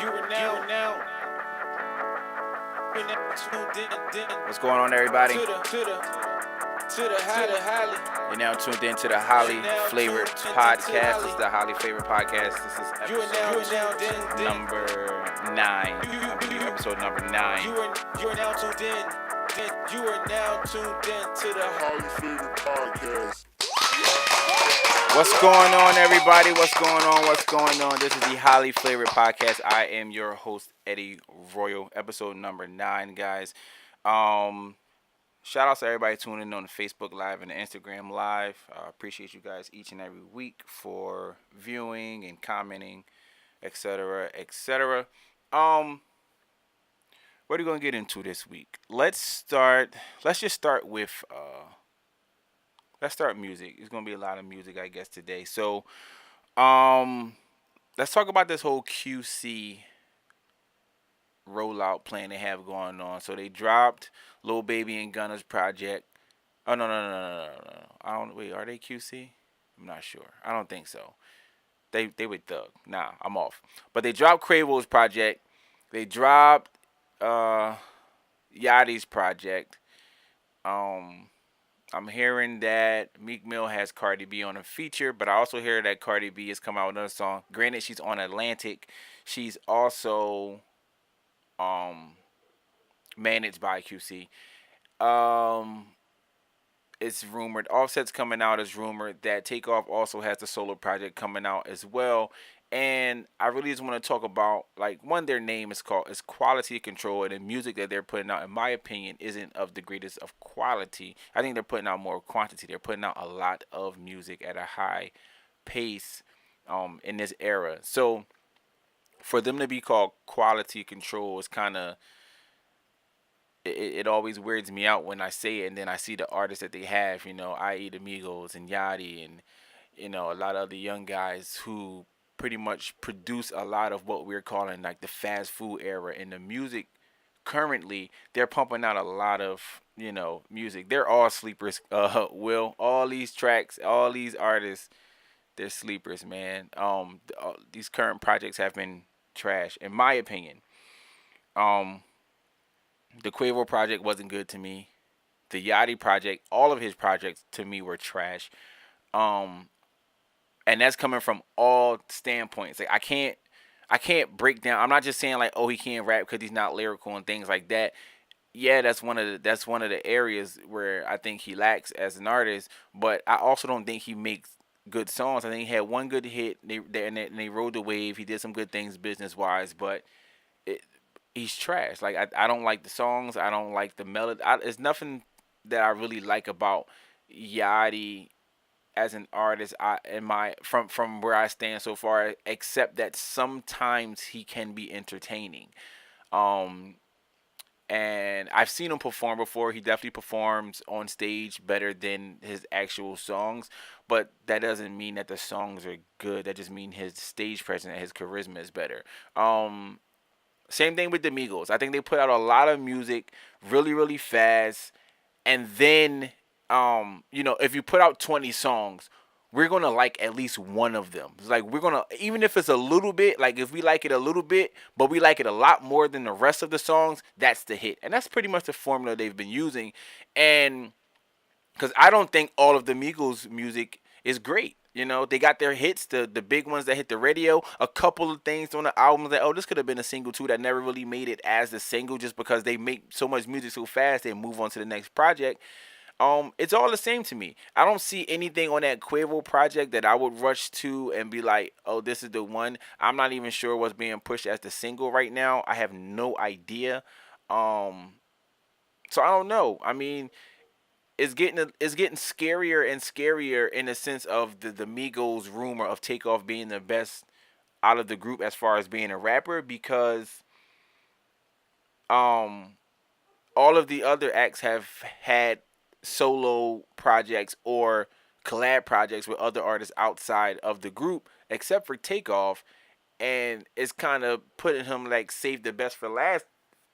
What's going on, everybody? You're now tuned in to the Highly Flavored Podcast. This is the Highly Flavored Podcast. This is episode number 9. I believe episode number 9. You are now tuned in. You are now tuned in to the Highly Flavored Podcast. What's going on, everybody? What's going on? What's going on? This is the Highly Flavored Podcast. I am your host, Eddie Royal. Episode number 9, guys. Shout out to everybody tuning in on the Facebook Live and the Instagram Live. Appreciate you guys each and every week for viewing and commenting, etc., etc. What are we gonna get into this week? Let's just start with let's start music. It's gonna be a lot of music, I guess, today. So, let's talk about this whole QC rollout plan they have going on. So they dropped Lil Baby and Gunna's project. Oh no. I don't wait. Are they QC? I'm not sure. I don't think so. They with Thug. Nah, I'm off. But they dropped Quavo's project. They dropped Yachty's project. I'm hearing that Meek Mill has Cardi B on a feature, but I also hear that Cardi B is coming out with another song. Granted, she's on Atlantic. She's also managed by QC. It's rumored Offset's coming out. It's rumored that Takeoff also has the solo project coming out as well. And I really just want to talk about, like, one, their name is Quality Control, and the music that they're putting out, in my opinion, isn't of the greatest of quality. I think they're putting out more quantity. They're putting out a lot of music at a high pace in this era. So for them to be called Quality Control is kind of, it always weirds me out when I say it, and then I see the artists that they have, i.e. the Migos and Yachty and, a lot of other young guys who pretty much produce a lot of what we're calling like the fast food era. In the music currently, they're pumping out a lot of music. They're all sleepers. All these tracks, all these artists, they're sleepers, man. These current projects have been trash, in my opinion. The Quavo project wasn't good to me. The Yachty project, all of his projects to me were trash. And that's coming from all standpoints. Like I can't break down. I'm not just saying like, oh, he can't rap because he's not lyrical and things like that. Yeah, that's one of the areas where I think he lacks as an artist. But I also don't think he makes good songs. I think he had one good hit. They rode the wave. He did some good things business wise, but he's trash. Like I don't like the songs. I don't like the melody. There's nothing that I really like about Yachty as an artist, from where I stand so far, except that sometimes he can be entertaining. And I've seen him perform before. He definitely performs on stage better than his actual songs, but that doesn't mean that the songs are good. That just means his stage presence and his charisma is better. Same thing with the Migos. I think they put out a lot of music really, really fast, and then if you put out 20 songs, we're going to like at least one of them. It's like we're going to, even if it's a little bit, like if we like it a little bit, but we like it a lot more than the rest of the songs, that's the hit. And that's pretty much the formula they've been using. And because I don't think all of the Migos music is great. They got their hits, the big ones that hit the radio, a couple of things on the albums that, oh, this could have been a single too, that never really made it as the single just because they make so much music so fast they move on to the next project. It's all the same to me. I don't see anything on that Quavo project that I would rush to and be like, oh, this is the one. I'm not even sure what's being pushed as the single right now. I have no idea. So I don't know. I mean, it's getting scarier and scarier in the sense of the Migos rumor of Takeoff being the best out of the group as far as being a rapper, because all of the other acts have had solo projects or collab projects with other artists outside of the group, except for Takeoff, and it's kind of putting him like save the best for last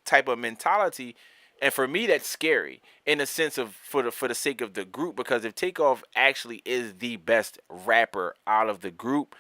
type of mentality. And for me, that's scary in the sense of for the sake of the group, because if Takeoff actually is the best rapper out of the group,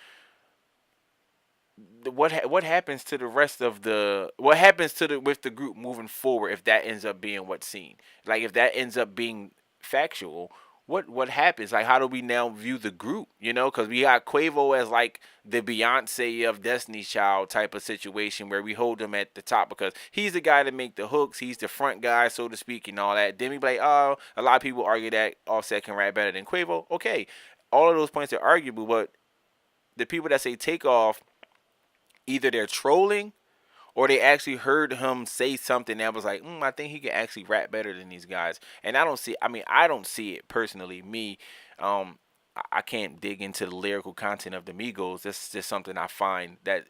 what happens to the rest of the what happens to the with the group moving forward if that ends up being what's seen? Like if that ends up being factual, what happens? Like how do we now view the group? You know, because we got Quavo as like the Beyonce of Destiny's Child type of situation where we hold him at the top because he's the guy to make the hooks, he's the front guy, so to speak, and all that. Then we be like, oh, a lot of people argue that Offset can rap better than Quavo. Okay, all of those points are arguable, but the people that say Takeoff, either they're trolling or they actually heard him say something that was like, I think he can actually rap better than these guys. And I don't see, I mean, I don't see it personally. Me, I can't dig into the lyrical content of the Migos. That's just something I find that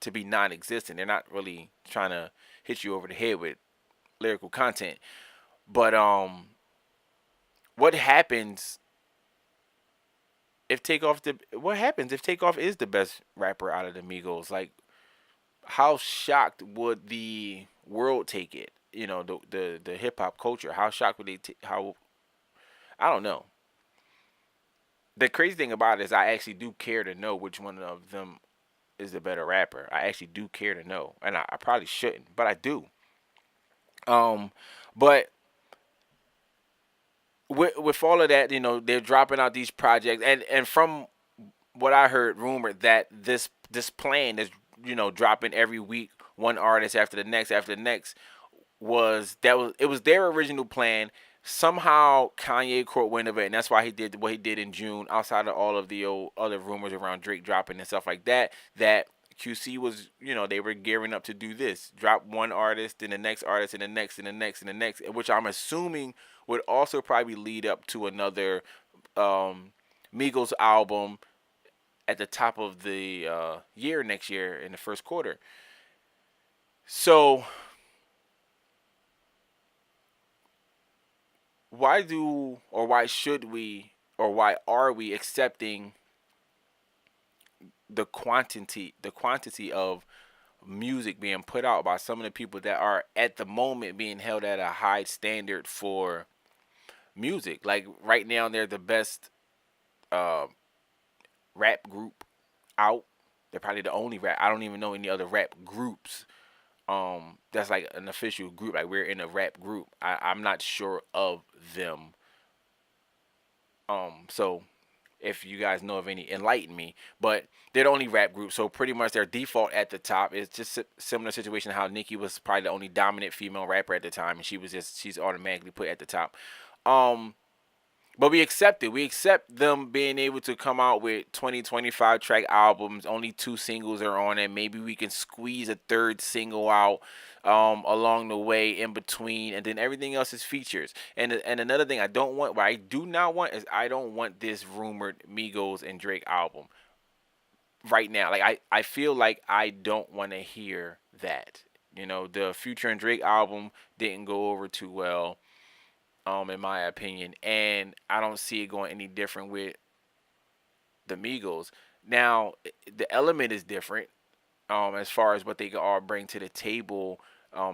to be non-existent. They're not really trying to hit you over the head with lyrical content. But what happens if what happens if Takeoff is the best rapper out of the Migos? Like, how shocked would the world take it? You know, the hip hop culture. How shocked would they? How I don't know. The crazy thing about it is, I actually do care to know which one of them is the better rapper. I actually do care to know, and I probably shouldn't, but I do. Um, but with all of that, you know, they're dropping out these projects, and from what I heard, rumored that this plan is, you know, dropping every week, one artist after the next, it was their original plan. Somehow Kanye caught wind of it, and that's why he did what he did in June. Outside of all of the old other rumors around Drake dropping and stuff like that, that QC was, you know, they were gearing up to do this, drop one artist, then the next artist, and the next, and the next, and the next, which I'm assuming would also probably lead up to another Migos album at the top of the year next year in the first quarter. So why should we, or why are we accepting the quantity of music being put out by some of the people that are at the moment being held at a high standard for music? Like right now, they're the best uh, rap group out. They're probably the only rap. I don't even know any other rap groups. That's like an official group. Like we're in a rap group. I'm not sure of them. So if you guys know of any, enlighten me. But they're the only rap group, so pretty much their default at the top is just a similar situation to how Nicki was probably the only dominant female rapper at the time, and she's automatically put at the top. Um, but we accept it. We accept them being able to come out with 20, 25 track albums. Only two singles are on it. Maybe we can squeeze a third single out along the way in between, and then everything else is features. And another thing what I do not want is, I don't want this rumored Migos and Drake album right now. Like I feel like I don't want to hear that. You know, the Future and Drake album didn't go over too well, in my opinion, and I don't see it going any different with the Migos. Now, the element is different, as far as what they all bring to the table,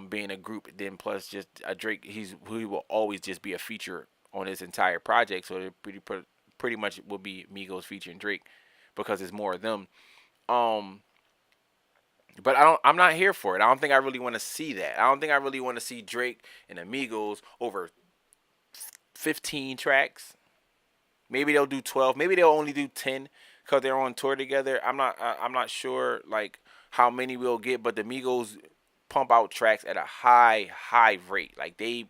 being a group. Then plus just a Drake, he will always just be a feature on his entire project. So it pretty much will be Migos featuring Drake because it's more of them. Um, but I'm not here for it. I don't think I really want to see that. I don't think I really want to see Drake and Amigos over 15 tracks. Maybe they'll do 12. Maybe they'll only do 10 because they're on tour together. I'm not sure like how many we'll get, but the Migos pump out tracks at a high rate. Like they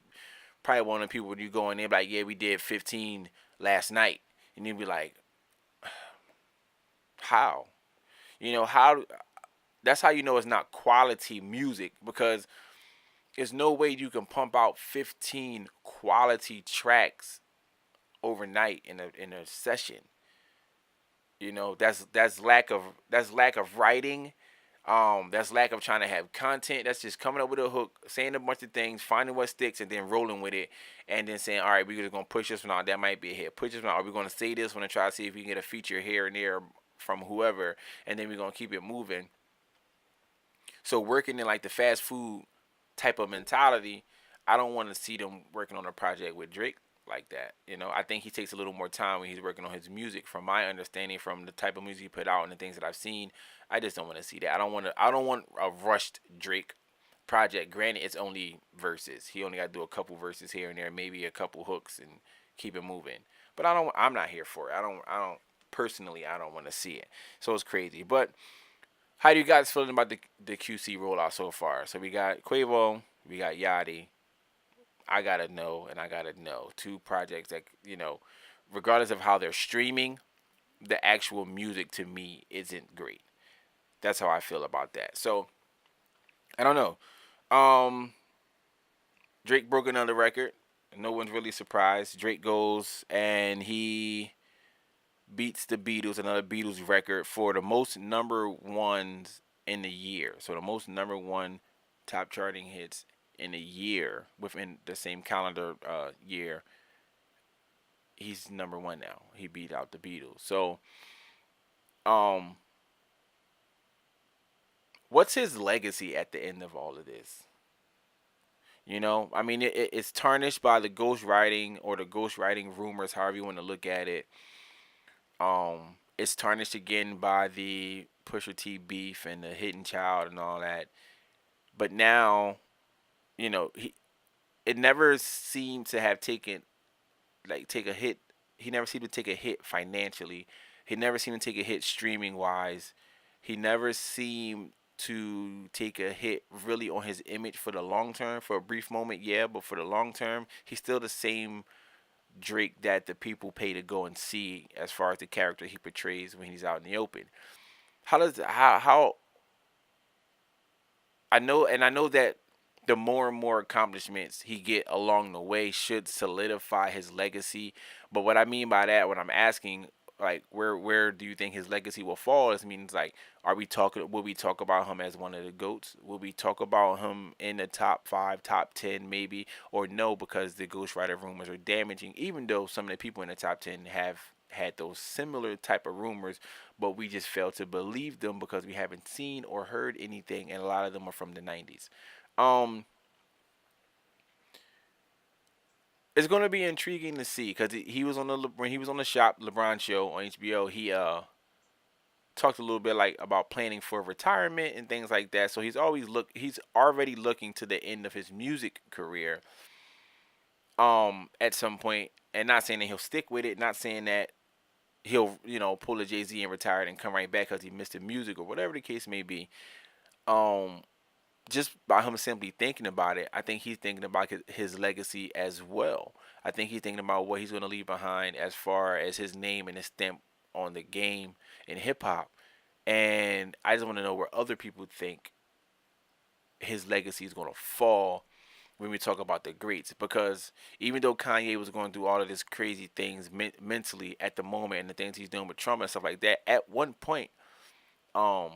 probably one of the people when you go in there like, yeah, we did 15 last night, and you'd be like, how? You know how? That's how you know it's not quality music, because there's no way you can pump out 15 quality tracks overnight in a session. You know, that's lack of writing. That's lack of trying to have content. That's just coming up with a hook, saying a bunch of things, finding what sticks, and then rolling with it, and then saying, all right, we're just gonna push this one out. That might be a hit. Push this one out. Are we gonna say this one and try to see if we can get a feature here and there from whoever, and then we're gonna keep it moving. So working in like the fast food type of mentality, I don't want to see them working on a project with Drake. like that. I think he takes a little more time when he's working on his music. From my understanding, from the type of music he put out and the things that I've seen, I just don't want to see that. I don't want to. I don't want a rushed Drake project. Granted, it's only verses. He only got to do a couple verses here and there, maybe a couple hooks, and keep it moving. But I don't. I'm not here for it. I don't personally. I don't want to see it. So it's crazy. But how do you guys feeling about the QC rollout so far? So we got Quavo, we got Yachty. I gotta know, and I gotta know two projects that regardless of how they're streaming, the actual music to me isn't great. That's how I feel about that. So I don't know. Um, Drake broke another record. No one's really surprised. Drake goes and he beats the Beatles, another Beatles record for the most number ones in the year. So the most number one top charting hits in a year within the same calendar year. He's number one now. He beat out the Beatles. So, um, what's his legacy at the end of all of this? I mean, it's tarnished by the ghostwriting or the ghostwriting rumors, however you want to look at it. It's tarnished again by the Pusha T beef and the Hidden Child and all that. But now, it never seemed to have take a hit. He never seemed to take a hit financially. He never seemed to take a hit streaming wise. He never seemed to take a hit really on his image for the long term. For a brief moment, yeah, but for the long term, he's still the same Drake that the people pay to go and see as far as the character he portrays when he's out in the open. How I know that the more and more accomplishments he get along the way should solidify his legacy. But what I mean by that, what I'm asking, like, where do you think his legacy will fall? Is means like, will we talk about him as one of the goats? Will we talk about him in the top 5, top 10 maybe, or no? Because the ghostwriter rumors are damaging. Even though some of the people in the top 10 have had those similar type of rumors, but we just fail to believe them because we haven't seen or heard anything, and a lot of them are from the 90s. Um, it's going to be intriguing to see because he was on when he was on the Shop LeBron show on HBO. He talked a little bit like about planning for retirement and things like that. So he's already looking to the end of his music career at some point, and not saying that he'll stick with it, not saying that he'll pull a Jay-Z and retire and come right back because he missed the music or whatever the case may be. Um just by him simply thinking about it, I think he's thinking about his legacy as well. I think he's thinking about what he's going to leave behind as far as his name and his stamp on the game in hip hop. And I just want to know where other people think his legacy is going to fall when we talk about the greats. Because even though Kanye was going through all of this crazy things mentally at the moment and the things he's doing with Trump and stuff like that, at one point, um,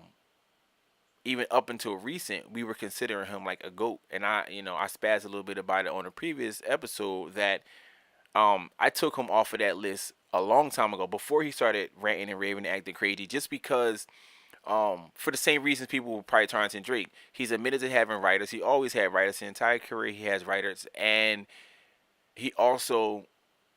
even up until recent, we were considering him like a goat. And I spazzed a little bit about it on a previous episode that I took him off of that list a long time ago before he started ranting and raving and acting crazy, just because for the same reasons people were probably targeting Drake. He's admitted to having writers. He always had writers. His entire career he has writers, and he also,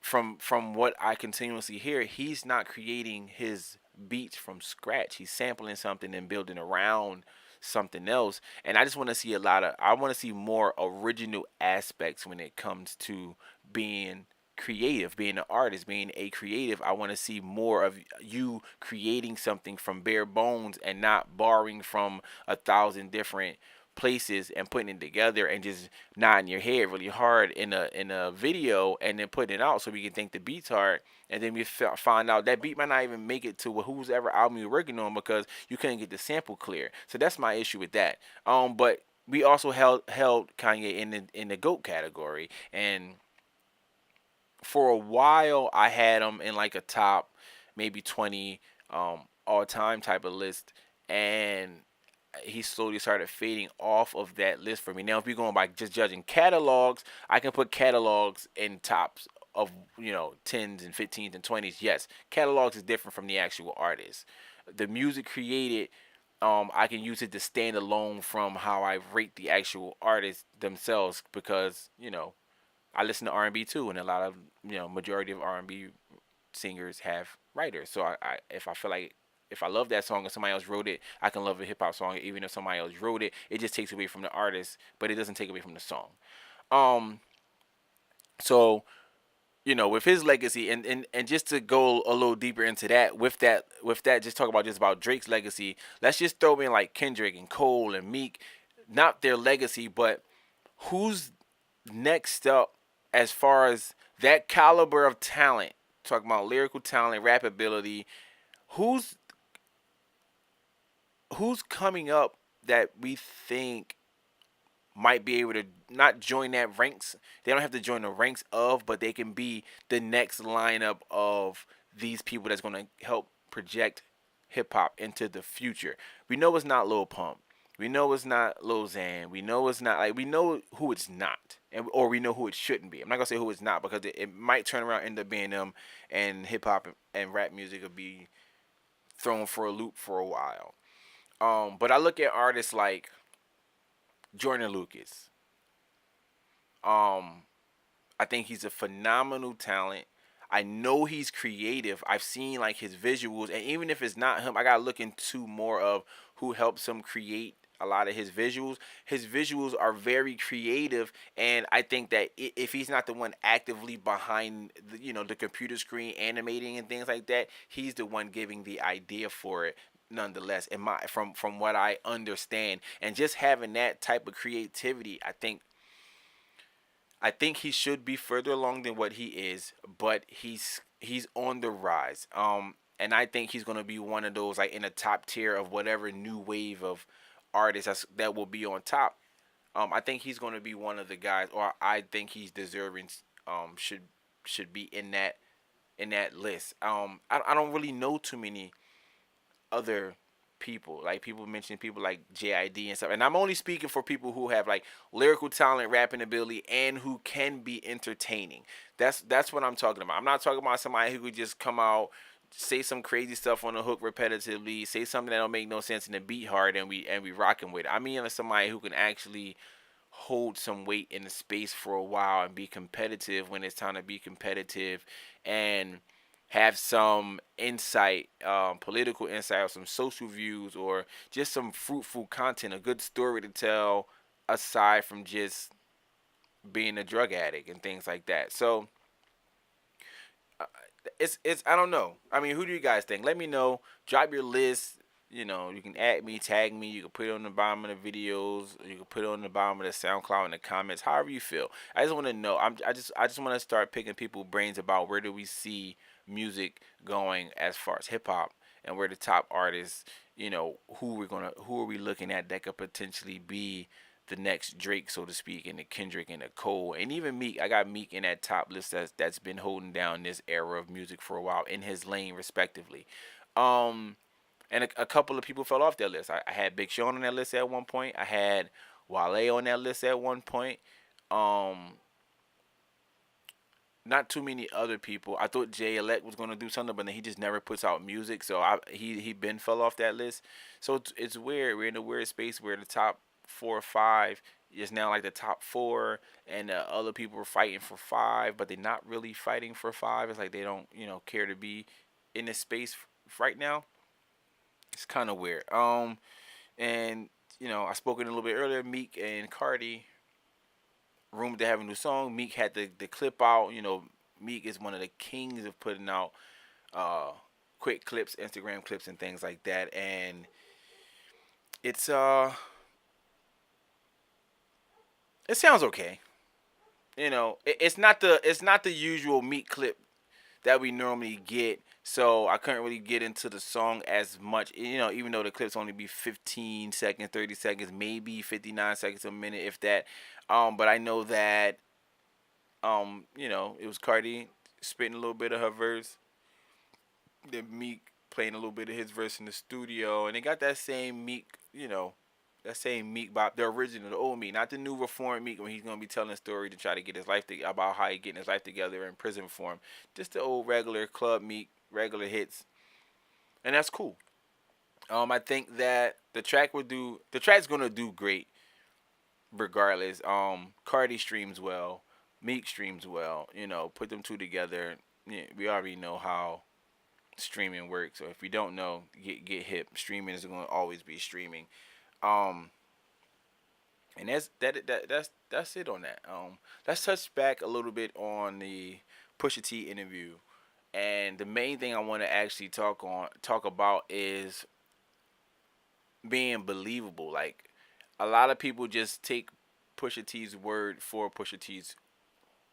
from what I continuously hear, he's not creating his beats from scratch. He's sampling something and building around something else. And I just want to see I want to see more original aspects when it comes to being creative, being an artist, being a creative. I want to see more of you creating something from bare bones and not borrowing from 1,000 different places and putting it together and just nodding your head really hard in a video and then putting it out so we can think the beat's hard, and then we find out that beat might not even make it to who's ever album you're working on because you couldn't get the sample clear. So that's my issue with that. But we also held Kanye in the GOAT category, and for a while I had him in like a top maybe 20 all time type of list, and he slowly started fading off of that list for me. Now, if you're going by just judging catalogs, I can put catalogs in tops of 10s and 15s and 20s. Yes, catalogs is different from the actual artist. The music created, I can use it to stand alone from how I rate the actual artists themselves because I listen to R&B too, and a lot of majority of R&B singers have writers. So if I feel like if I love that song and somebody else wrote it, I can love a hip hop song even if somebody else wrote it. It just takes away from the artist, but it doesn't take away from the song. Um, so with his legacy and just to go a little deeper into that, with that, just talk about just about Drake's legacy. Let's just throw in like Kendrick and Cole and Meek, not their legacy, but who's next up as far as that caliber of talent. Talking about lyrical talent, rap ability. Who's who's coming up that we think might be able to not join that ranks. They don't have to join the ranks of, but they can be the next lineup of these people that's going to help project hip hop into the future. We know it's not Lil Pump. We know it's not Lil Xan. We know it's not, like, we know who it's not, or we know who it shouldn't be. I'm not gonna say who it's not because it might turn around and end up being them, and hip hop and rap music will be thrown for a loop for a while. But I look at artists like Jordan Lucas. Um, I think he's a phenomenal talent. I know he's creative. I've seen like his visuals, and even if it's not him, I gotta look into more of who helps him create a lot of his visuals. His visuals are very creative, and I think that if he's not the one actively behind the computer screen animating and things like that, he's the one giving the idea for it. Nonetheless, in my from what I understand, and just having that type of creativity, I think he should be further along than what he is, but he's on the rise. And I think he's gonna be one of those like in the top tier of whatever new wave of artists that will be on top. I think he's gonna be one of the guys, or I think he's deserving. Should be in that list. I don't really know too many other people. Like people mention people like JID and stuff. And I'm only speaking for people who have like lyrical talent, rapping ability, and who can be entertaining. That's what I'm talking about. I'm not talking about somebody who could just come out, say some crazy stuff on the hook repetitively, say something that don't make no sense and the beat hard and we rocking with it. I mean somebody who can actually hold some weight in the space for a while and be competitive when it's time to be competitive, and have some insight, political insight, or some social views, or just some fruitful content, a good story to tell, aside from just being a drug addict and things like that. So uh, it's I don't know. I mean, who do you guys think? Let me know. Drop your list. You can add me, tag me. You can put it on the bottom of the videos. You can put it on the bottom of the SoundCloud in the comments. However you feel. I just want to know. I just want to start picking people's brains about where do we see music going as far as hip hop, and where the top artists. Who are we looking at that could potentially be the next Drake, so to speak, and the Kendrick and the Cole, and even Meek. I got Meek in that top list that's been holding down this era of music for a while in his lane, respectively. Um, and a couple of people fell off that list. I had Big Sean on that list at one point. I had Wale on that list at one point. Um, Not too many other people. I thought Jay Elect was gonna do something, but then he just never puts out music. So he been fell off that list. So it's weird. We're in a weird space where the top 4 or 5 is now like the top four, and other people are fighting for five, but they're not really fighting for five. It's like they don't care to be in this space right now. It's kind of weird. And I spoke it a little bit earlier. Meek and Cardi rumored to have a new song. Meek had the clip out. Meek is one of the kings of putting out uh, quick clips, Instagram clips, and things like that. And it's it sounds okay. It's not the usual Meek clip that we normally get. So I couldn't really get into the song as much. Even though the clips only be 15 seconds, 30 seconds, maybe 59 seconds a minute, if that. But I know that it was Cardi spitting a little bit of her verse, then Meek playing a little bit of his verse in the studio, and they got that same Meek, that same Meek bop, the original, the old Meek, not the new reformed Meek when he's gonna be telling a story to try to get his life about how he getting his life together in prison reform. Just the old regular club Meek, regular hits, and that's cool. I think that the track's gonna do great regardless. Cardi streams well. Meek streams well. Put them two together. Yeah, we already know how streaming works. So if you don't know, get hip. Streaming is going to always be streaming. Um, and that's it on that. Let's touch back a little bit on the Pusha T interview. And the main thing I want to actually talk about is being believable. Like a lot of people just take Pusha T's word for Pusha T's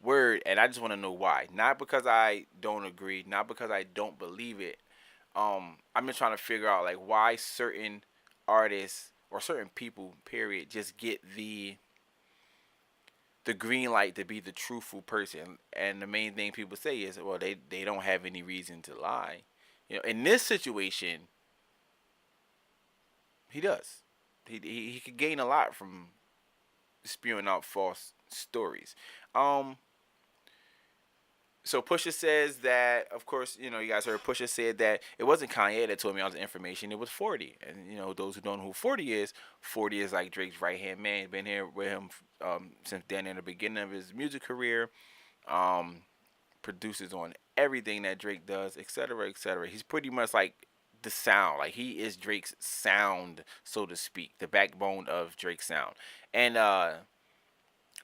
word, and I just want to know why. Not because I don't agree, not because I don't believe it. I'm just trying to figure out like why certain artists or certain people, period, just get the green light to be the truthful person. And the main thing people say is, well, they don't have any reason to lie. In this situation, he does. He could gain a lot from spewing out false stories. Um, so Pusha says that, of course, you guys heard Pusha said that it wasn't Kanye that told me all the information. It was 40. And, those who don't know who 40 is like Drake's right hand man. Been here with him since then in the beginning of his music career. Um, Produces on everything that Drake does, etc., etc. He's pretty much like the sound. Like he is Drake's sound, so to speak, the backbone of Drake's sound. And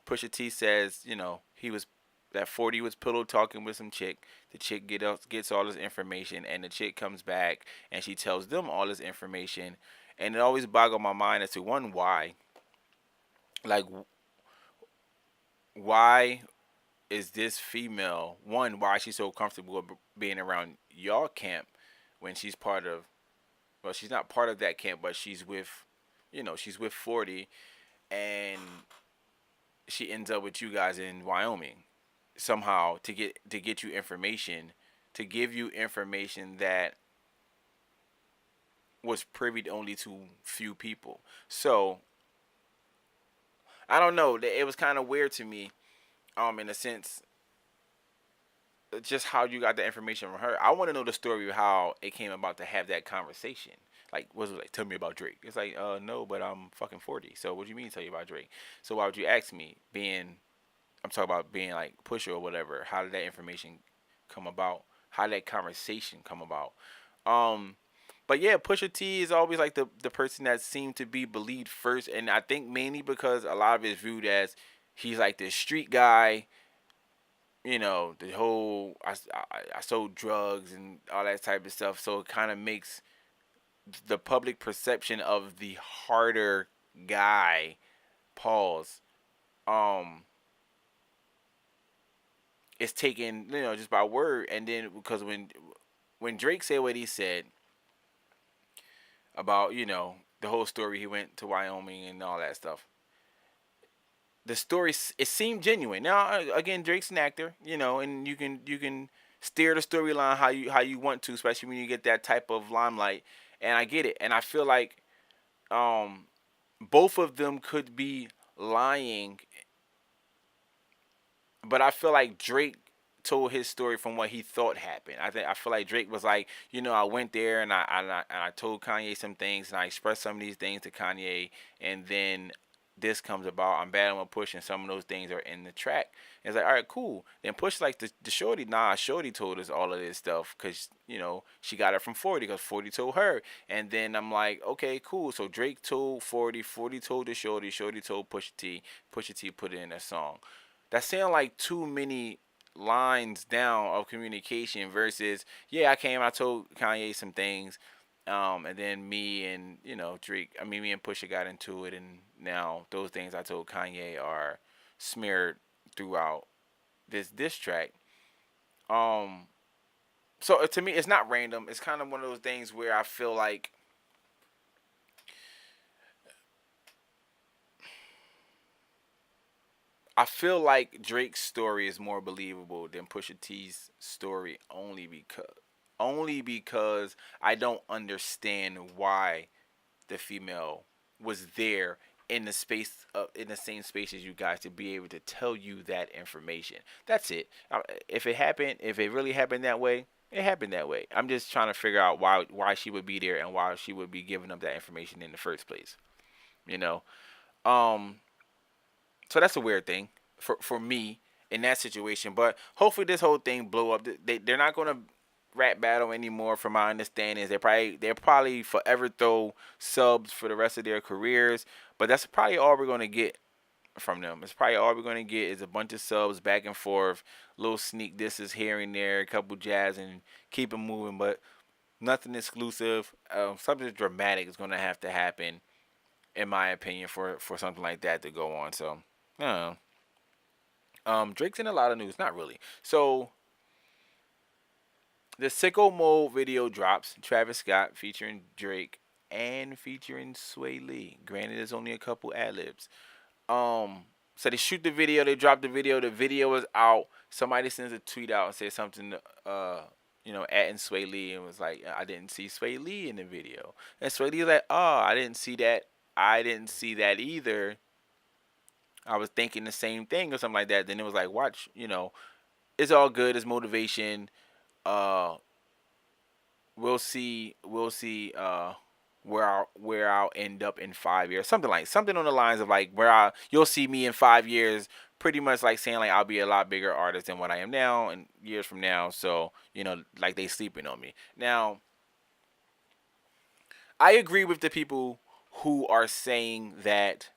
Pusha T says, he was that 40 was pillow talking with some chick. The chick gets all this information, and the chick comes back and she tells them all this information. And it always boggled my mind as to one, why, like, why is this female, one, why is she so comfortable being around y'all camp when she's part of, well, she's not part of that camp, but she's with 40, and she ends up with you guys in Wyoming somehow to get you information, to give you information that was privy only to few people. So I don't know. It was kind of weird to me, in a sense, just how you got the information from her. I want to know the story of how it came about to have that conversation. Like, was it like, tell me about Drake? It's like, no, but I'm fucking 40. So what do you mean tell you about Drake? So why would you ask me? I'm talking about being like Pusher or whatever. How did that information come about? How did that conversation come about? Um, but yeah, Pusha T is always like the person that seemed to be believed first, and I think mainly because a lot of it is viewed as he's like this street guy. The whole I sold drugs and all that type of stuff. So it kind of makes the public perception of the harder guy, pause, um, is taken, just by word. And then because when Drake said what he said about, the whole story, he went to Wyoming and all that stuff. The story, it seemed genuine. Now again, Drake's an actor, and you can steer the storyline how you want to, especially when you get that type of limelight. And I get it, and I feel like um both of them could be lying, but I feel like Drake told his story from what he thought happened. I feel like Drake was like, I went there and I told Kanye some things and I expressed some of these things to Kanye, and then this comes about. I'm battling with Push, and some of those things are in the track. And it's like, all right, cool. Then Push like the Shorty. Nah, Shorty told us all of this stuff because she got it from 40 because 40 told her. And then I'm like, okay, cool. So Drake told 40, 40 told the Shorty, Shorty told Pusha T put it in a song. That sound like too many lines down of communication versus, yeah, I came, I told Kanye some things, and then me and Drake, I mean me and Pusha got into it, and now those things I told Kanye are smeared throughout this diss track. Um, so to me, it's not random. It's kind of one of those things where I feel like Drake's story is more believable than Pusha T's story, only because I don't understand why the female was there in the space in the same space as you guys to be able to tell you that information. That's it. If it really happened that way, it happened that way. I'm just trying to figure out why she would be there and why she would be giving up that information in the first place. You know. Um, so that's a weird thing for me. in that situation. But hopefully this whole thing blow up. They're not gonna rap battle anymore, from my understanding. They're probably forever throw subs for the rest of their careers. But that's probably all we're gonna get from them. It's probably all we're gonna get is a bunch of subs back and forth, little sneak disses here and there, a couple jabs, and keep it moving. But nothing exclusive. Something dramatic is gonna have to happen, in my opinion, for something like that to go on. So, I don't know. Drake's in a lot of news. Not really. So the Sicko Mode video drops. Travis Scott featuring Drake and featuring Sway Lee. Granted, there's only a couple ad libs. So they shoot the video. They drop the video. The video is out. Somebody sends a tweet out and says something. Adding Sway Lee, and was like, I didn't see Sway Lee in the video. And Sway Lee was like, oh, I didn't see that. I didn't see that either. I was thinking the same thing or something like that. Then it was like, watch, it's all good. It's motivation. Uh, we'll see. We'll see. Where I'll end up in 5 years. Something on the lines of like you'll see me in 5 years. Pretty much like saying like I'll be a lot bigger artist than what I am now and years from now. So like they sleeping on me now. I agree with the people who are saying that.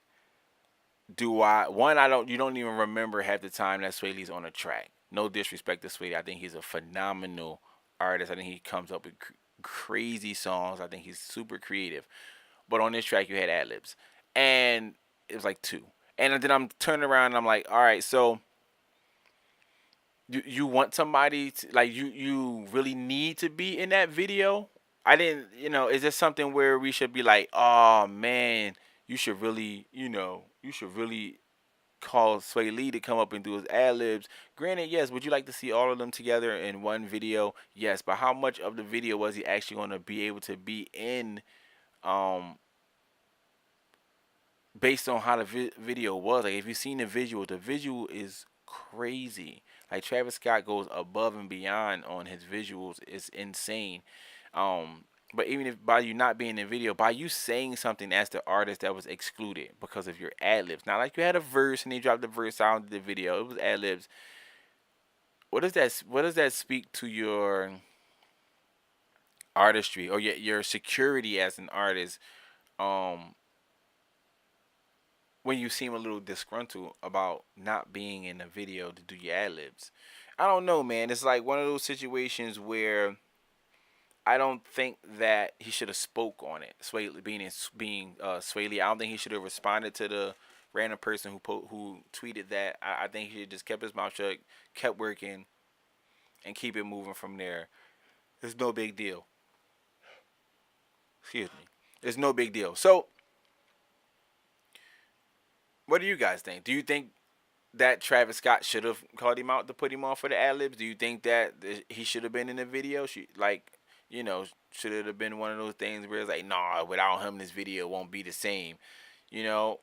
I don't. You don't even remember half the time that Sway Lee's on a track. No disrespect to Sway Lee. I think he's a phenomenal artist. I think he comes up with crazy songs. I think he's super creative. But on this track, you had ad libs, and it was like two. And then I'm turning around and I'm like, all right, so you want somebody to, like you really need to be in that video? I didn't, is this something where we should be like, oh man, you should really, call Sway Lee to come up and do his ad libs? Granted, yes. Would you like to see all of them together in one video? Yes. But how much of the video was he actually going to be able to be in? Based on how the video was, like if you've seen the visual is crazy. Like Travis Scott goes above and beyond on his visuals. It's insane. But even if by you not being in the video, by you saying something as the artist that was excluded because of your ad libs, not like you had a verse and they dropped the verse out of the video, it was ad libs. What does that speak to your artistry or your security as an artist? When you seem a little disgruntled about not being in a video to do your ad libs, I don't know, man. It's like one of those situations where I don't think that he should have spoke on it. Sway being Sway Lee, I don't think he should have responded to the random person who tweeted that. I think he should just kept his mouth shut, kept working, and keep it moving from there. It's no big deal. Excuse me. It's no big deal. So, what do you guys think? Do you think that Travis Scott should have called him out to put him on for the ad libs? Do you think that he should have been in the video? Should it have been one of those things where it's like, nah, without him, this video won't be the same? I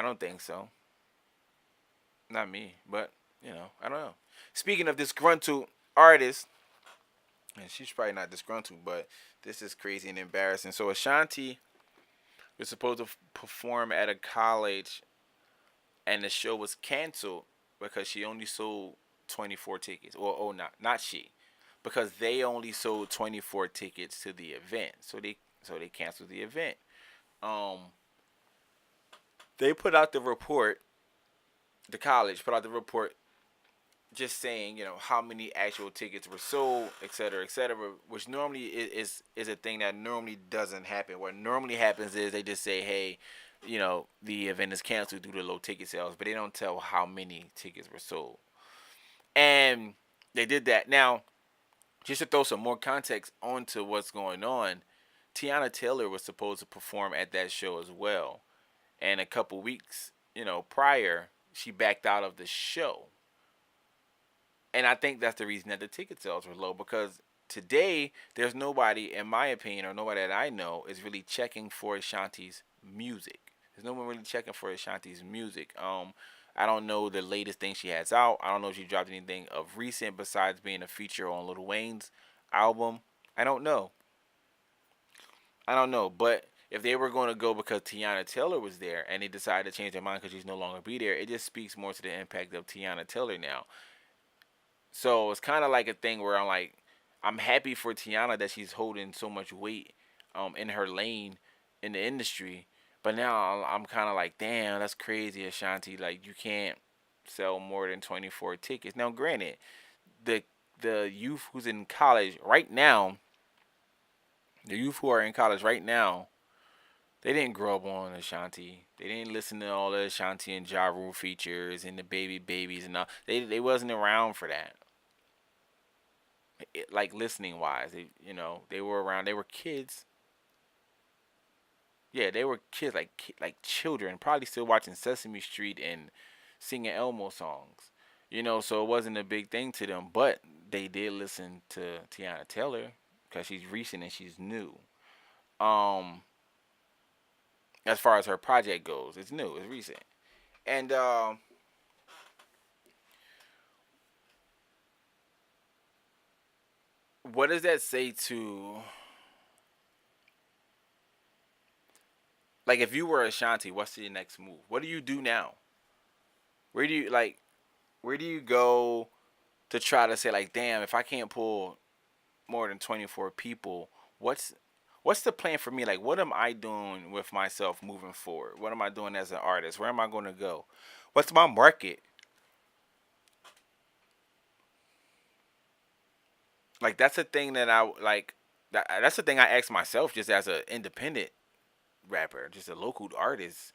don't think so. Not me, but, I don't know. Speaking of disgruntled artists, and she's probably not disgruntled, but this is crazy and embarrassing. So Ashanti was supposed to perform at a college, and the show was canceled because she only sold 24 tickets. Or not she. Because they only sold 24 tickets to the event. So they canceled the event. They put out the report, the college put out the report just saying, how many actual tickets were sold, et cetera, which normally is a thing that normally doesn't happen. What normally happens is they just say, hey, the event is canceled due to low ticket sales, but they don't tell how many tickets were sold. And they did that. Now, just to throw some more context onto what's going on, Tiana Taylor was supposed to perform at that show as well. And a couple weeks, prior, she backed out of the show. And I think that's the reason that the ticket sales were low, because today there's nobody, in my opinion, or nobody that I know, is really checking for Ashanti's music. There's no one really checking for Ashanti's music. I don't know the latest thing she has out. I don't know if she dropped anything of recent besides being a feature on Lil Wayne's album. I don't know. But If they were going to go because Tiana Taylor was there and they decided to change their mind because she's no longer be there, it just speaks more to the impact of Tiana Taylor now. So it's kind of like a thing where I'm like, I'm happy for Tiana that she's holding so much weight in her lane in the industry. But now I'm kind of like, damn, that's crazy, Ashanti. Like, you can't sell more than 24 tickets. Now, granted, the the youth who's in college right now, the youth who are in college right now, they didn't grow up on Ashanti. They didn't listen to all the Ashanti and Ja Rule features and the Baby Babies and all. They wasn't around for that. Like listening wise, they were around. They were kids. Yeah, they were kids, like children, probably still watching Sesame Street and singing Elmo songs. So it wasn't a big thing to them, but they did listen to Tiana Taylor because she's recent and she's new. Um, as far as her project goes, it's new, it's recent, and what does that say to, like, if you were Ashanti, what's your next move? What do you do now? Where do you like? Where do you go to try to say like, damn, if I can't pull more than 24 people, what's what's the plan for me? Like, what am I doing with myself moving forward? What am I doing as an artist? Where am I going to go? What's my market? Like, that's a thing that I like. That's the thing I ask myself just as an independent rapper, just a local artist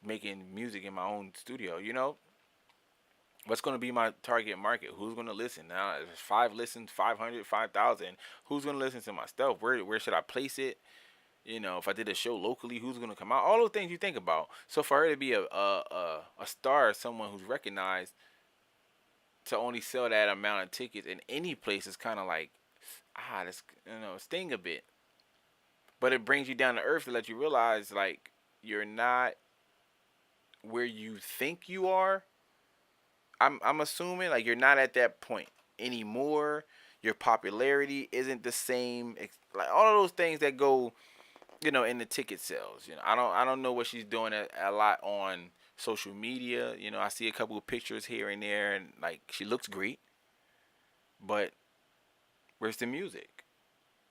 making music in my own studio. What's going to be my target market? Who's going to listen? Now, if it's 5 listens, 500, 5,000, who's going to listen to my stuff? Where should I place it? If I did a show locally, who's going to come out? All those things you think about. So for her to be a star, someone who's recognized, to only sell that amount of tickets in any place is kind of like, this, sting a bit. But it brings you down to earth to let you realize, like, you're not where you think you are. I'm assuming, like, you're not at that point anymore. Your popularity isn't the same. Like, all of those things that go, in the ticket sales. I don't know what she's doing a lot on social media. I see a couple of pictures here and there, and like, she looks great, but where's the music?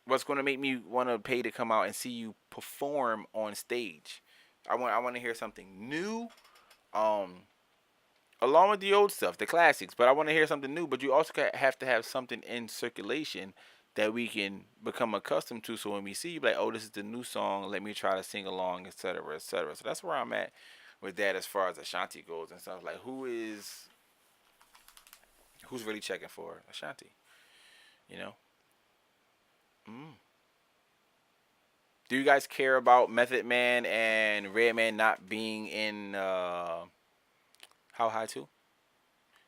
What's going to make me want to pay to come out and see you perform on stage? I want to hear something new. Um, Along with the old stuff, the classics. But I want to hear something new. But you also have to have something in circulation that we can become accustomed to. So when we see you, like, oh, this is the new song. Let me try to sing along, etc., etc. So that's where I'm at with that as far as Ashanti goes and stuff. Like, who's really checking for Ashanti? You know. Mm. Do you guys care about Method Man and Redman not being in How High 2?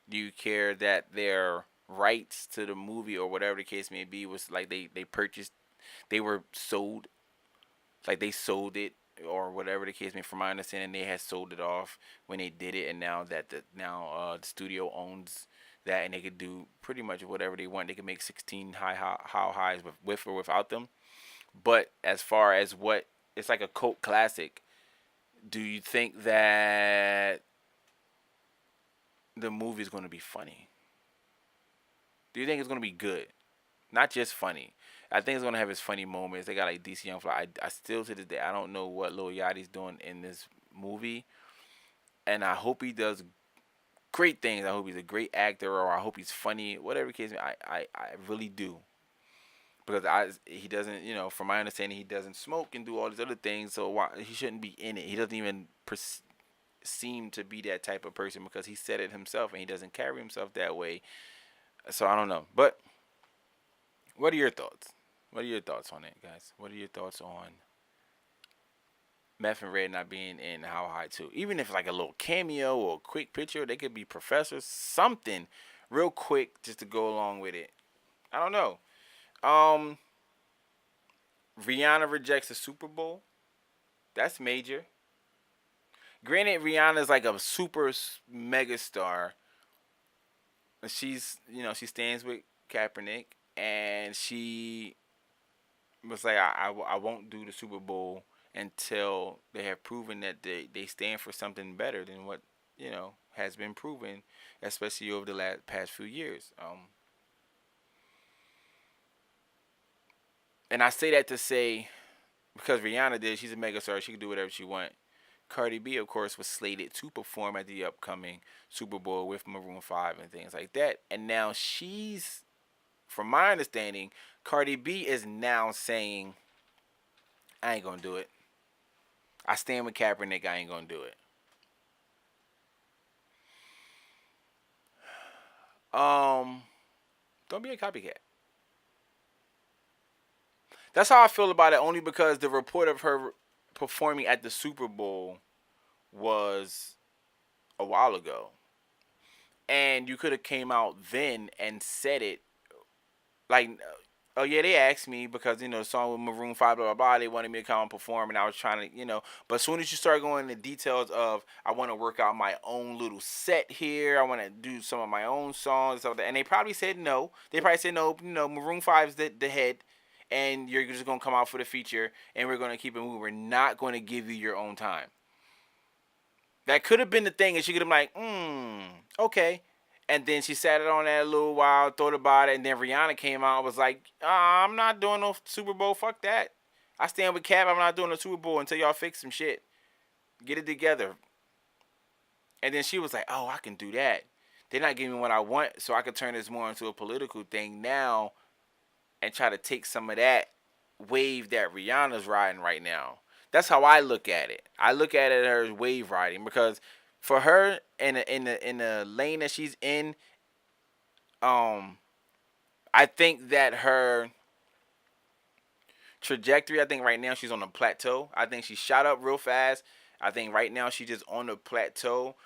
Do you care that their rights to the movie or whatever the case may be was like they purchased, they were sold, like they sold it or whatever the case may be? From my understanding, they had sold it off when they did it, and now that the studio owns that, and they could do pretty much whatever they want. They can make 16 how highs with or without them. But as far as what, it's like a cult classic. Do you think that the movie is going to be funny? Do you think it's going to be good? Not just funny. I think it's going to have its funny moments. They got like DC Young Fly. I still to this day, I don't know what Lil Yachty's doing in this movie. And I hope he does great things. I hope he's a great actor, or I hope he's funny. Whatever the case, I really do. Because he doesn't, from my understanding, he doesn't smoke and do all these other things. So he shouldn't be in it. He doesn't even seem to be that type of person, because he said it himself, and he doesn't carry himself that way. So I don't know. But what are your thoughts? What are your thoughts on it, guys? What are your thoughts on Meth and Red not being in How High 2? Even if like a little cameo or a quick picture, they could be professors, something real quick just to go along with it. I don't know. Um, Rihanna rejects the Super Bowl. That's major. Granted, Rihanna's like a super mega star. She stands with Kaepernick, and she was like, I won't do the Super Bowl until they have proven that they stand for something better than what has been proven, especially over the past few years. And I say that to say, because Rihanna did, she's a megastar, she can do whatever she wants. Cardi B, of course, was slated to perform at the upcoming Super Bowl with Maroon 5 and things like that. And now she's, from my understanding, Cardi B is now saying, I ain't gonna do it. I stand with Kaepernick, I ain't gonna do it. Um, don't be a copycat. That's how I feel about it, only because the report of her performing at the Super Bowl was a while ago. And you could have came out then and said it like, oh yeah, they asked me because the song with Maroon 5 blah blah blah, they wanted me to come and perform, and I was trying to but as soon as you start going into details of, I want to work out my own little set here, I want to do some of my own songs and stuff like that, and they probably said no. They probably said no. Maroon 5's the head, and you're just gonna come out for the feature, and we're gonna keep it moving. We're not gonna give you your own time. That could have been the thing, and she could have been like, okay. And then she sat it on that a little while, thought about it, and then Rihanna came out and was like, I'm not doing no Super Bowl, fuck that. I stand with Cap, I'm not doing a Super Bowl until y'all fix some shit. Get it together. And then she was like, oh, I can do that. They're not giving me what I want, so I can turn this more into a political thing now and try to take some of that wave that Rihanna's riding right now. That's how I look at it. I look at it as wave riding, because for her in the lane that she's in, I think that her trajectory, I think right now she's on a plateau. I think she shot up real fast. I think right now she's just on the plateau.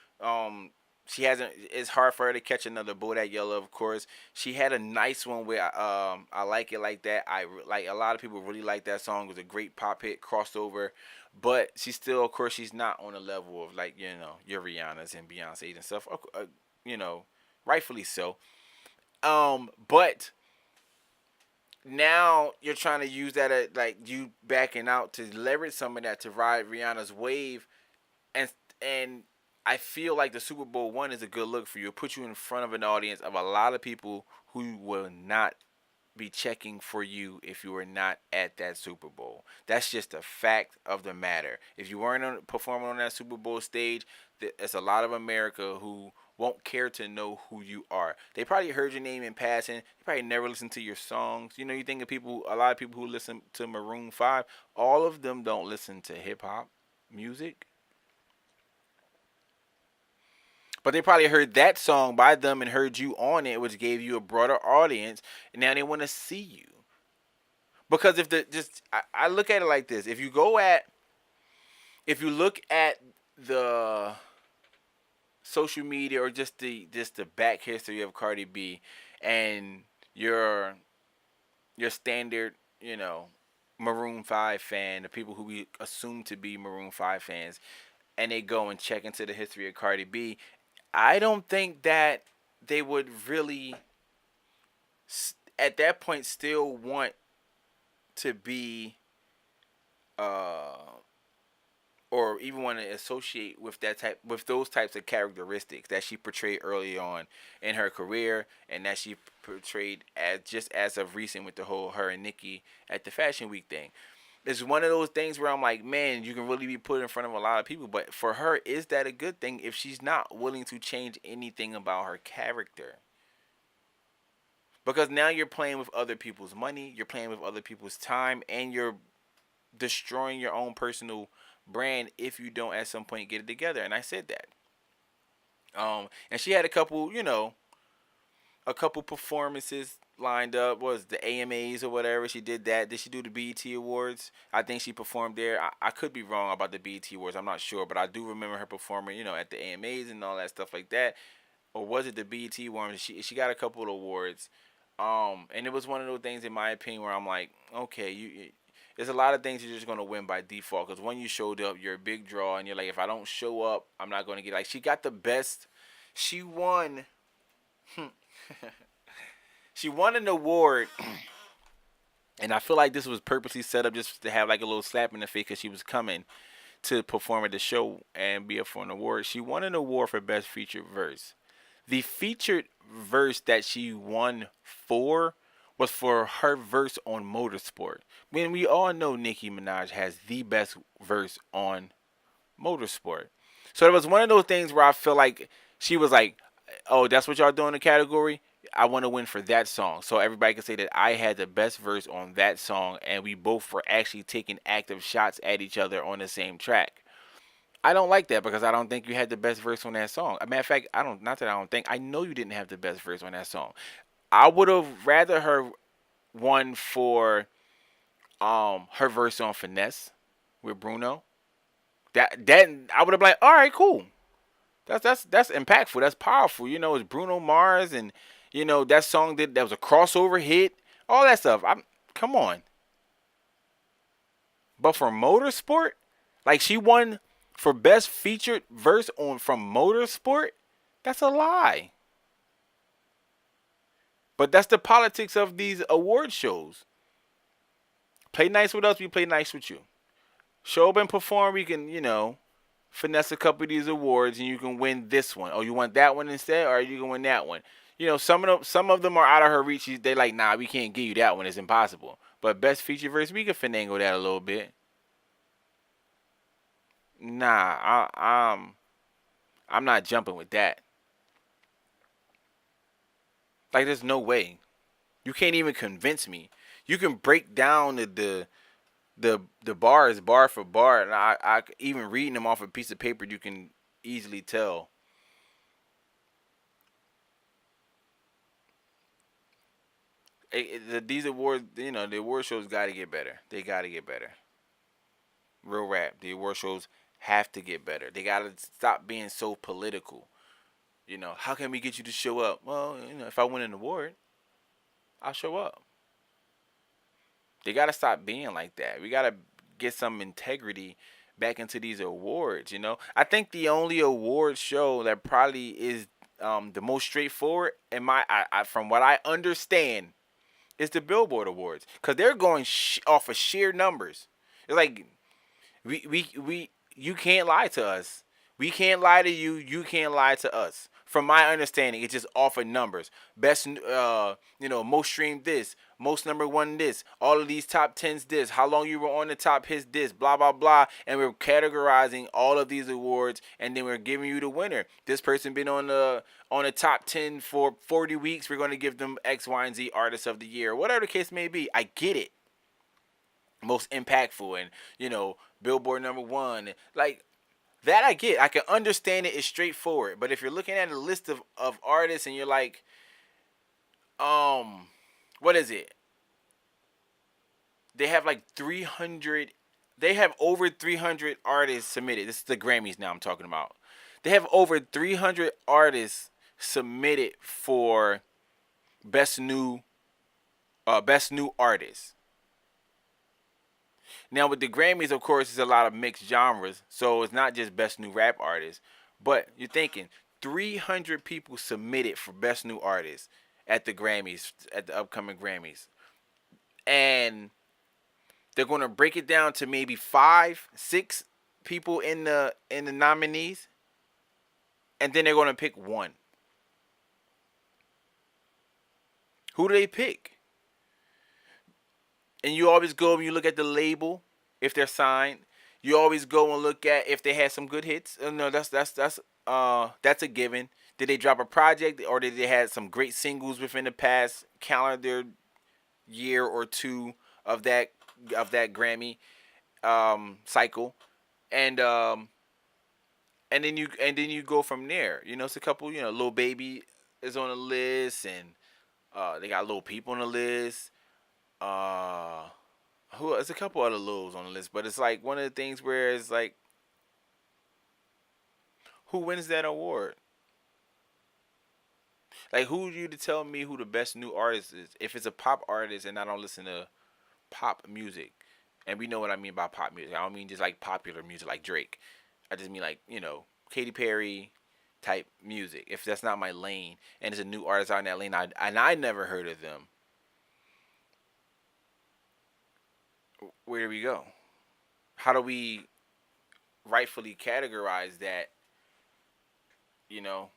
She hasn't. It's hard for her to catch another Bodak Yellow. Of course, she had a nice one where I like it like that. I like, a lot of people really like that song. It was a great pop hit, crossover, but she's still, of course, she's not on the level of like your Rihanna's and Beyonce's and stuff. You know, rightfully so. But now you're trying to use that like you backing out to leverage some of that to ride Rihanna's wave, and and I feel like the Super Bowl one is a good look for you. It puts you in front of an audience of a lot of people who will not be checking for you if you were not at that Super Bowl. That's just a fact of the matter. If you weren't performing on that Super Bowl stage, there's a lot of America who won't care to know who you are. They probably heard your name in passing. They probably never listened to your songs. You think of people, a lot of people who listen to Maroon 5, all of them don't listen to hip hop music. But they probably heard that song by them and heard you on it, which gave you a broader audience. And now they want to see you. Because I look at it like this: if you look at the social media or just the back history of Cardi B, and your standard Maroon 5 fan, the people who we assume to be Maroon 5 fans, and they go and check into the history of Cardi B, I don't think that they would really at that point still want to be or even want to associate with those types of characteristics that she portrayed early on in her career, and that she portrayed as of recent with the whole her and Nicki at the Fashion Week thing. It's one of those things where I'm like, man, you can really be put in front of a lot of people, but for her, is that a good thing if she's not willing to change anything about her character? Because now you're playing with other people's money, you're playing with other people's time, and you're destroying your own personal brand if you don't at some point get it together. And I said that. And she had a couple performances lined up. What was the AMAs or whatever? She did that. Did she do the BET Awards? I think she performed there. I could be wrong about the BET Awards. I'm not sure, but I do remember her performing, at the AMAs and all that stuff like that. Or was it the BET Awards? She got a couple of awards. And it was one of those things, in my opinion, where I'm like, okay, there's a lot of things you're just gonna win by default, because when you showed up, you're a big draw, and you're like, if I don't show up, I'm not gonna get. Like, she got the best. She won. She won an award And I feel like this was purposely set up just to have like a little slap in the face because she was coming to perform at the show and be up for an award. She won an award for Best Featured Verse. The featured verse that she won for was for her verse on Motorsport. When we all know Nicki Minaj has the best verse on Motorsport. So it was one of those things where I feel like she was like, "Oh, that's what y'all doing in the category. I want to win for that song." So everybody can say that I had the best verse on that song, and we both were actually taking active shots at each other on the same track. I don't like that because I don't think you had the best verse on that song. A matter of fact, I don't. Not that I don't think. I know you didn't have the best verse on that song. I would have rather her won for her verse on Finesse with Bruno. That I would have been like, all right, cool. That's impactful. That's powerful. You know, it's Bruno Mars and you know that song that was a crossover hit. All that stuff. I'm come on. But for Motorsport, like she won for best featured verse on from Motorsport. That's a lie. But that's the politics of these award shows. Play nice with us, we play nice with you. Show up and perform, we can, finesse a couple of these awards and you can win this one. Oh, you want that one instead, or you can win that one. Some of them are out of her reach. They like, nah, we can't give you that one. It's impossible. But best feature verse, we can finagle that a little bit. Nah, I'm not jumping with that. Like, there's no way. You can't even convince me. You can break down the bars bar for bar, and I even reading them off a piece of paper, you can easily tell. These awards, the award shows got to get better. They got to get better. Real rap. The award shows have to get better. They got to stop being so political. How can we get you to show up? Well, if I win an award, I'll show up. They got to stop being like that. We got to get some integrity back into these awards. I think the only award show that probably is the most straightforward, from what I understand, is the Billboard Awards, because they're going off of sheer numbers. It's like we you can't lie to us. We can't lie to you. You can't lie to us. From my understanding, it's just off of numbers. Best, most streamed this, most number one this, all of these top tens this, how long you were on the top hits this, blah blah blah, and we're categorizing all of these awards, and then we're giving you the winner. This person been on the top 10 for 40 weeks. We're going to give them X, Y, and Z artist of the year, whatever the case may be. I get it. Most impactful, and Billboard number one, like that I get. I can understand it. It's straightforward. But if you're looking at a list of artists and you're like, what is it? They have like 300. They have over 300 artists submitted. This is the Grammys now I'm talking about. They have over 300 artists submitted for best new artist. Now with the Grammys, of course, it's a lot of mixed genres, so it's not just best new rap artist. But you're thinking 300 people submitted for best new artist at the Grammys, at the upcoming Grammys, and they're going to break it down to maybe 5, 6 people in the nominees, and then they're going to pick one. Who do they pick? And you always go and you look at the label if they're signed. You always go and look at if they had some good hits. No, that's a given. Did they drop a project, or did they have some great singles within the past calendar year or two of that Grammy cycle? And then you go from there. It's a couple. Lil Baby is on the list, and they got Lil Peep on the list. Who? There's a couple other Lils on the list, but it's like one of the things where it's like, who wins that award? Like, who are you to tell me who the best new artist is? If it's a pop artist and I don't listen to pop music, and we know what I mean by pop music. I don't mean just like popular music like Drake. I just mean like Katy Perry type music. If that's not my lane, and it's a new artist out in that lane, I never heard of them. where do we go? How do we rightfully categorize that, you know,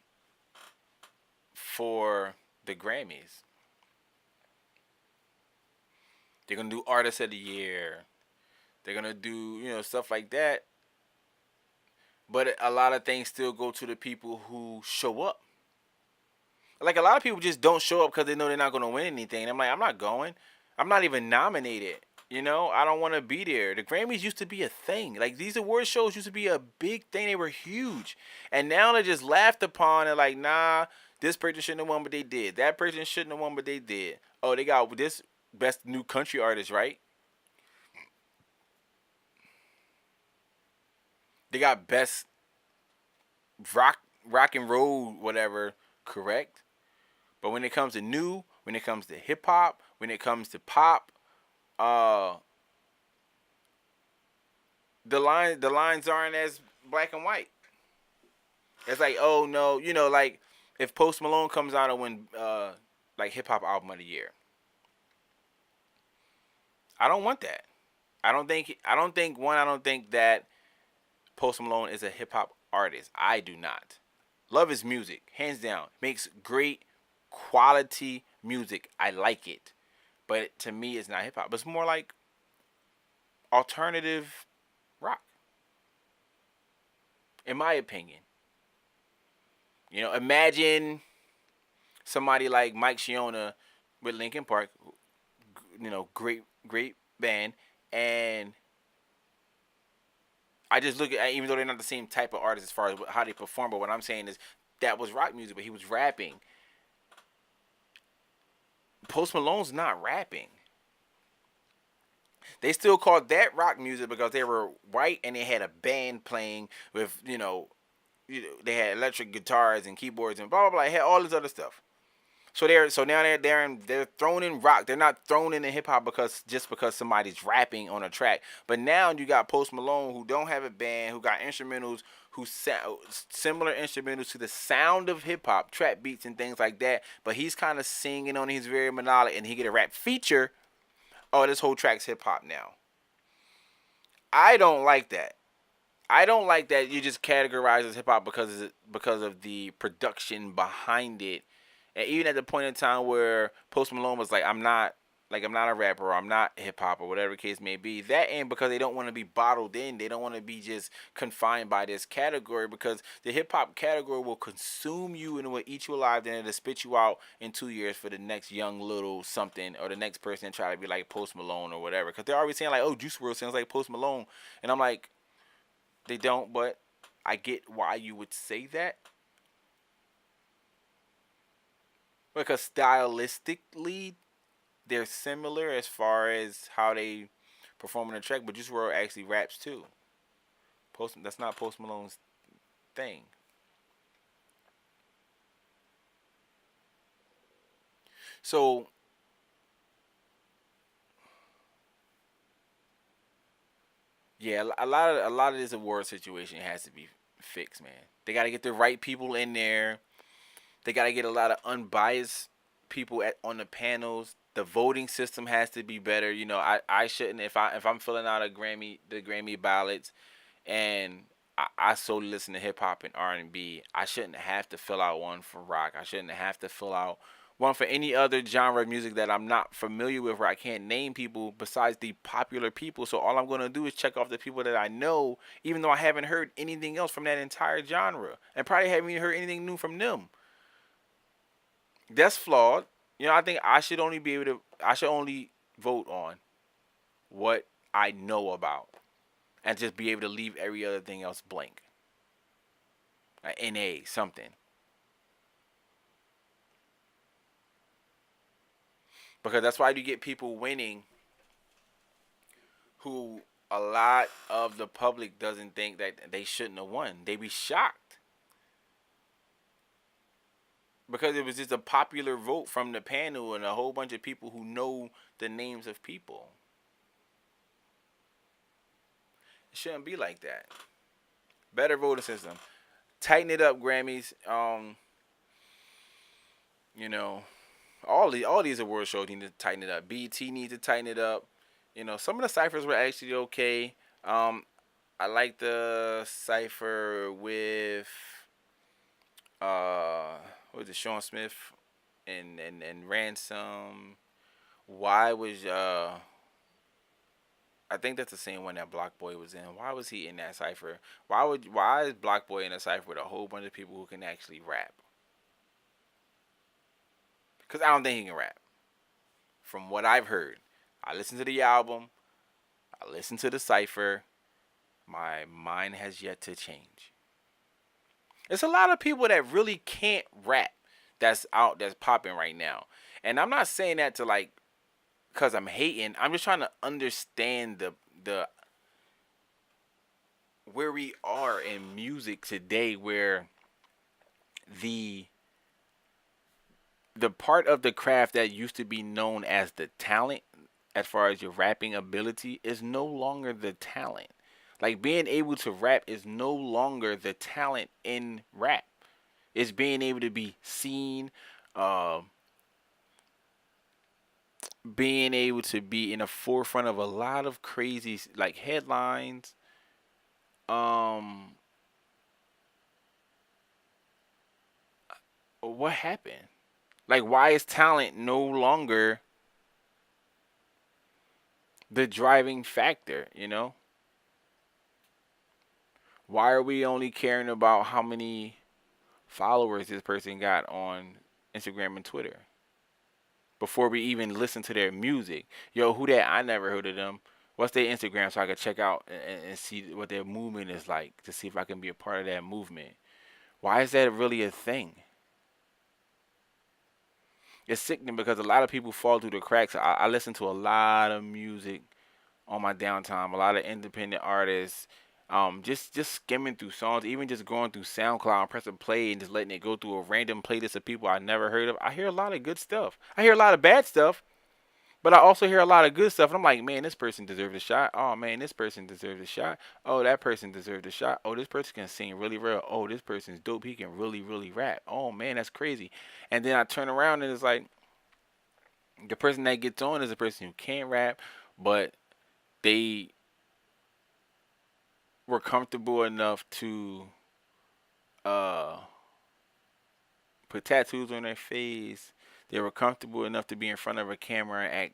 for the Grammys? They're gonna do Artist of the Year. They're gonna do, stuff like that. But a lot of things still go to the people who show up. Like a lot of people just don't show up because they know they're not gonna win anything. I'm like, I'm not going. I'm not even nominated. I don't want to be there. The Grammys used to be a thing. Like these award shows used to be a big thing. They were huge, and now they're just laughed upon and like, nah, this person shouldn't have won, but they did. That person shouldn't have won, but they did. Oh, they got this best new country artist, right? They got best rock, rock and roll, whatever, correct. But when it comes to new, when it comes to hip hop, when it comes to pop, uh, the lines aren't as black and white. It's like, oh no, like if Post Malone comes out and win like hip hop album of the year, I don't want that. I don't think that Post Malone is a hip hop artist. I do not. Love his music, hands down. Makes great quality music. I like it. But to me it's not hip hop. It's more like alternative rock, in my opinion. Imagine somebody like Mike Shiona with Linkin Park, great band, and I just look at, even though they're not the same type of artist as far as how they perform, but what I'm saying is that was rock music, but he was rapping. Post Malone's not rapping. They still called that rock music because they were white and they had a band playing with, they had electric guitars and keyboards and blah blah blah. They had all this other stuff. So now they're thrown in rock. They're not thrown in hip hop because somebody's rapping on a track. But now you got Post Malone who don't have a band, who got instrumentals, who sound similar instrumentals to the sound of hip hop, trap beats and things like that. But he's kind of singing on it. He's very melodic, and he get a rap feature. Oh, this whole track's hip hop now. I don't like that. I don't like that you just categorize as hip hop because of the production behind it. And even at the point in time where Post Malone was I'm not a rapper or I'm not hip hop or whatever the case may be. That ain't because they don't want to be bottled in. They don't want to be just confined by this category, because the hip hop category will consume you and it will eat you alive. Then it'll spit you out in 2 years for the next young little something or the next person try to be like Post Malone or whatever. Because they're always saying like, oh, Juice WRLD sounds like Post Malone, and I'm like, they don't, but I get why you would say that. Because stylistically, they're similar as far as how they perform on the track, but Juice WRLD actually raps too. That's not Post Malone's thing. So yeah, a lot of this award situation has to be fixed, man. They got to get the right people in there. They got to get a lot of unbiased people on the panels. The voting system has to be better. I shouldn't, if I'm filling out the Grammy ballots, and I solely listen to hip hop and R&B. I shouldn't have to fill out one for rock. I shouldn't have to fill out one for any other genre of music that I'm not familiar with, where I can't name people besides the popular people. So all I'm gonna do is check off the people that I know, even though I haven't heard anything else from that entire genre, and probably haven't even heard anything new from them. That's flawed. I think I should only vote on what I know about, and just be able to leave every other thing else blank. Like NA something. Because that's why you get people winning who a lot of the public doesn't think that they shouldn't have won. They be shocked. Because it was just a popular vote from the panel and a whole bunch of people who know the names of people. It shouldn't be like that. Better voting system. Tighten it up, Grammys. You know, all these award shows need to tighten it up. BT needs to tighten it up. Some of the ciphers were actually okay. Um, I like the cipher with uh, what was it, Sean Smith and Ransom. Why was I think that's the same one that Block Boy was in. Why was he in that cipher? Why is Block Boy in a cipher with a whole bunch of people who can actually rap? Because I don't think he can rap. From what I've heard, I listened to the album. I listened to the cipher. My mind has yet to change. There's a lot of people that really can't rap that's popping right now. And I'm not saying that to like cuz I'm hating. I'm just trying to understand the where we are in music today where the the part of the craft that used to be known as the talent as far as your rapping ability is no longer the talent. Like being able to rap is no longer the talent in rap. It's being able to be seen, uh, being able to be in the forefront of a lot of crazy like headlines. Um, what happened? Like, why is talent no longer the driving factor? Why are we only caring about how many followers this person got on Instagram and Twitter before we even listen to their music? Yo, who that? I never heard of them. What's their Instagram so I can check out and see what their movement is like to see if I can be a part of that movement? Why is that really a thing? It's sickening because a lot of people fall through the cracks. I listen to a lot of music on my downtime, a lot of independent artists. Just skimming through songs, even just going through SoundCloud and pressing play and just letting it go through a random playlist of people I never heard of. I hear a lot of good stuff. I hear a lot of bad stuff, but I also hear a lot of good stuff. And I'm like, man, this person deserves a shot. Oh man, this person deserves a shot. Oh, that person deserves a shot. Oh, this person can sing really well. Oh, this person's dope. He can really, really rap. Oh man, that's crazy. And then I turn around and it's like the person that gets on is a person who can't rap, but they were comfortable enough to uh, put tattoos on their face. They were comfortable enough to be in front of a camera and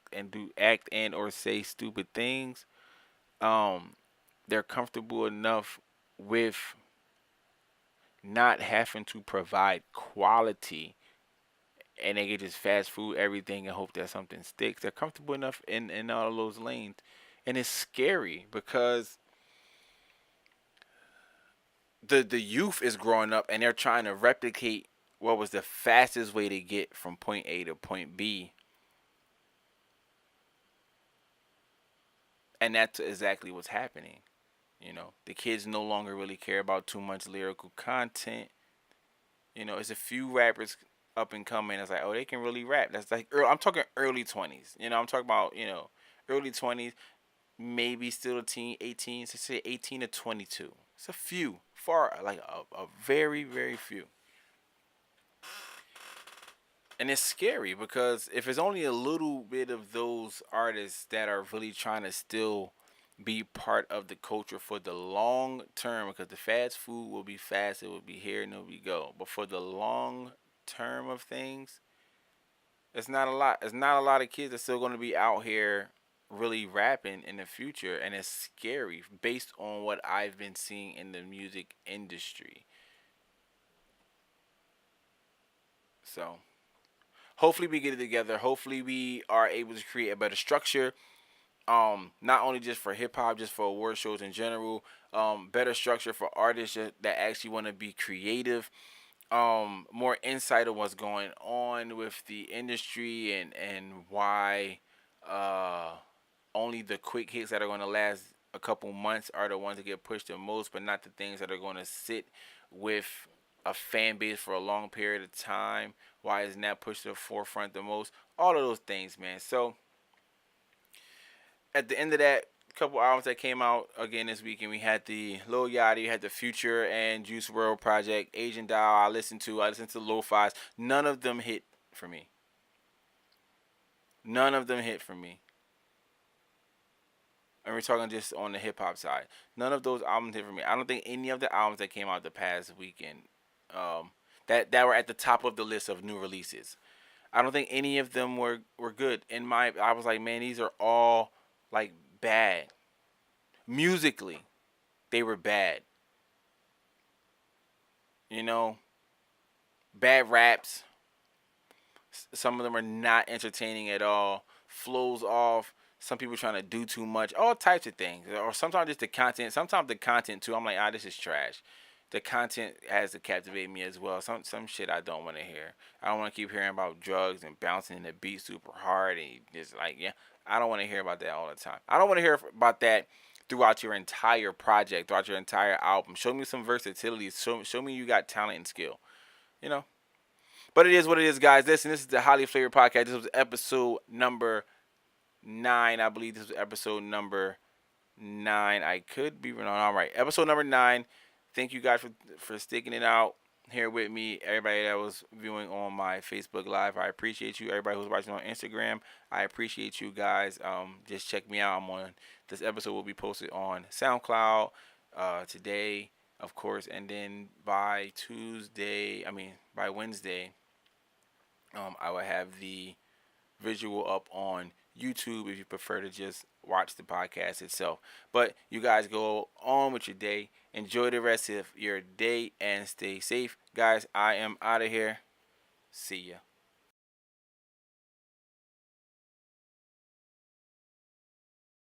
act and or say stupid things. Um, they're comfortable enough with not having to provide quality, and they can just fast food everything and hope that something sticks. They're comfortable enough in all of those lanes, and it's scary because the youth is growing up and they're trying to replicate what was the fastest way to get from point A to point B, and that's exactly what's happening. The kids no longer really care about too much lyrical content. It's a few rappers up and coming. It's like, oh, they can really rap. That's like I'm talking early 20s. I'm talking about early 20s, maybe still a teen, 18, so say 18 to 22. It's a few, far like a very very few. And it's scary because if it's only a little bit of those artists that are really trying to still be part of the culture for the long term, because the fast food will be fast, it will be here and it will be go. But for the long term of things, it's not a lot. It's not a lot of kids that's still going to be out here really rapping in the future, and it's scary based on what I've been seeing in the music industry. So hopefully we get it together. Hopefully we are able to create a better structure. Not only just for hip hop, just for award shows in general. Better structure for artists that actually want to be creative. More insight of what's going on with the industry and why uh only the quick hits that are going to last a couple months are the ones that get pushed the most, but not the things that are going to sit with a fan base for a long period of time. Why isn't that pushed to the forefront the most? All of those things, man. So at the end of that couple albums that came out again this weekend, we had the Lil Yachty, we had the Future and Juice World project, Asian Doll. I listened to Lo-Fi's. None of them hit for me. None of them hit for me. And we're talking just on the hip hop side. None of those albums did for me. I don't think any of the albums that came out the past weekend, that were at the top of the list of new releases. I don't think any of them were good. I was like, man, these are all like bad. Musically, they were bad. You know, bad raps. Some of them are not entertaining at all. Flows off. Some people trying to do too much. All types of things. Or sometimes just the content. Sometimes the content too. I'm like, this is trash. The content has to captivate me as well. Some shit I don't want to hear. I don't want to keep hearing about drugs and bouncing in the beat super hard and just like, yeah. I don't want to hear about that all the time. I don't want to hear about that throughout your entire project, throughout your entire album. Show me some versatility. Show me you got talent and skill. You know. But it is what it is, guys. Listen, this is the Highly Flavored Podcast. This was episode number 9. I believe this was episode number 9. I could be wrong. All right, episode number 9. Thank you guys for sticking it out here with me. Everybody that was viewing on my Facebook Live, I appreciate you. Everybody who's watching on Instagram, I appreciate you guys. Just check me out. I'm on. This episode will be posted on SoundCloud today, of course, and then by Wednesday, I will have the visual up on YouTube if you prefer to just watch the podcast itself. But you guys go on with your day. Enjoy the rest of your day and stay safe. Guys, I am out of here. See ya.